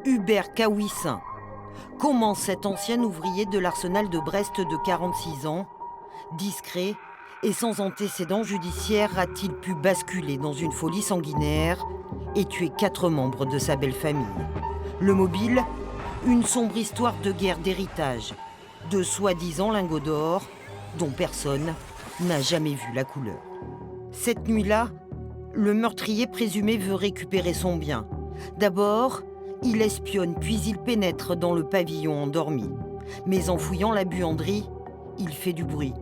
Hubert Kawissin. Comment cet ancien ouvrier de l'arsenal de Brest de 46 ans, discret et sans antécédent judiciaire, a-t-il pu basculer dans une folie sanguinaire et tuer 4 membres de sa belle famille? Le mobile, une sombre histoire de guerre d'héritage, de soi-disant lingots d'or dont personne n'a jamais vu la couleur. Cette nuit-là, le meurtrier présumé veut récupérer son bien. D'abord, il espionne, puis il pénètre dans le pavillon endormi. Mais en fouillant la buanderie, il fait du bruit.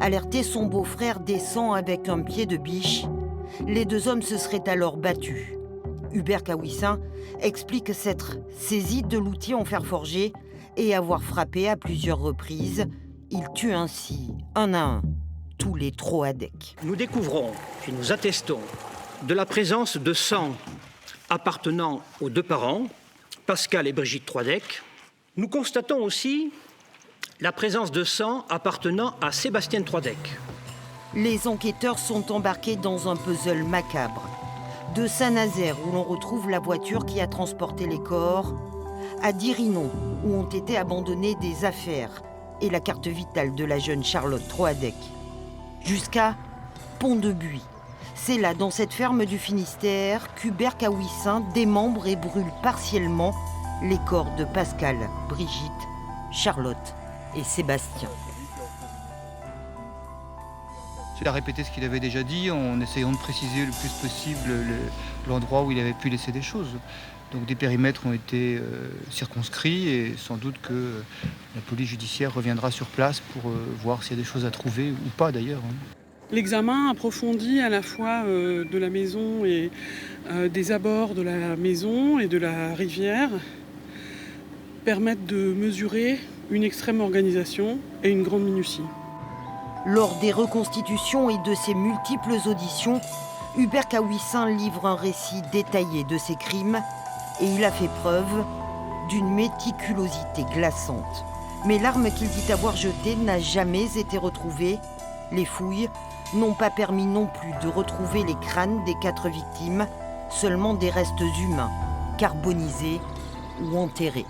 Alerté, son beau-frère descend avec un pied de biche. Les 2 hommes se seraient alors battus. Hubert Kawissin explique s'être saisi de l'outil en fer forgé et avoir frappé à plusieurs reprises. Il tue ainsi, un à un, tous les Troadec. Nous découvrons et nous attestons de la présence de sang appartenant aux 2 parents, Pascal et Brigitte Troadec. Nous constatons aussi la présence de sang appartenant à Sébastien Troadec. Les enquêteurs sont embarqués dans un puzzle macabre. De Saint-Nazaire, où l'on retrouve la voiture qui a transporté les corps, à Dirinon, où ont été abandonnées des affaires et la carte vitale de la jeune Charlotte Troadec, jusqu'à Pont-de-Buis. C'est là, dans cette ferme du Finistère, qu'Hubert Kawissin démembre et brûle partiellement les corps de Pascal, Brigitte, Charlotte et Sébastien. Il a répété ce qu'il avait déjà dit en essayant de préciser le plus possible l'endroit où il avait pu laisser des choses. Donc des périmètres ont été circonscrits et sans doute que la police judiciaire reviendra sur place pour voir s'il y a des choses à trouver ou pas d'ailleurs. L'examen approfondi à la fois de la maison et des abords de la maison et de la rivière permettent de mesurer une extrême organisation et une grande minutie. Lors des reconstitutions et de ses multiples auditions, Hubert Kawissin livre un récit détaillé de ses crimes et il a fait preuve d'une méticulosité glaçante. Mais l'arme qu'il dit avoir jetée n'a jamais été retrouvée. Les fouilles n'ont pas permis non plus de retrouver les crânes des 4 victimes, seulement des restes humains, carbonisés ou enterrés.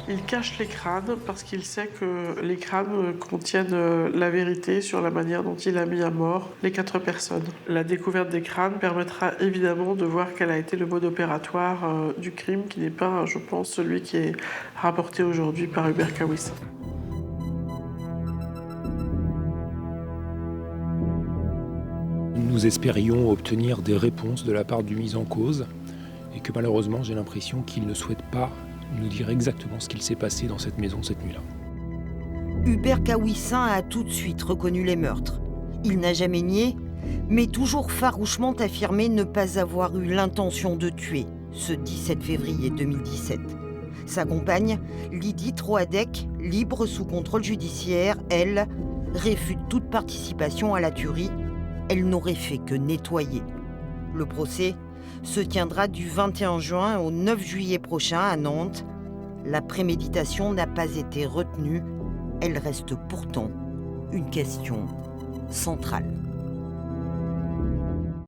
Il cache les crânes parce qu'il sait que les crânes contiennent la vérité sur la manière dont il a mis à mort les 4 personnes. La découverte des crânes permettra évidemment de voir quel a été le mode opératoire du crime, qui n'est pas, je pense, celui qui est rapporté aujourd'hui par Hubert Kawissin. Nous espérions obtenir des réponses de la part du mis en cause et que malheureusement j'ai l'impression qu'il ne souhaite pas nous dire exactement ce qu'il s'est passé dans cette maison cette nuit-là. Hubert Kawissin a tout de suite reconnu les meurtres. Il n'a jamais nié, mais toujours farouchement affirmé ne pas avoir eu l'intention de tuer ce 17 février 2017. Sa compagne, Lydie Troadec, libre sous contrôle judiciaire, elle, réfute toute participation à la tuerie. Elle n'aurait fait que nettoyer. Le procès se tiendra du 21 juin au 9 juillet prochain à Nantes. La préméditation n'a pas été retenue. Elle reste pourtant une question centrale.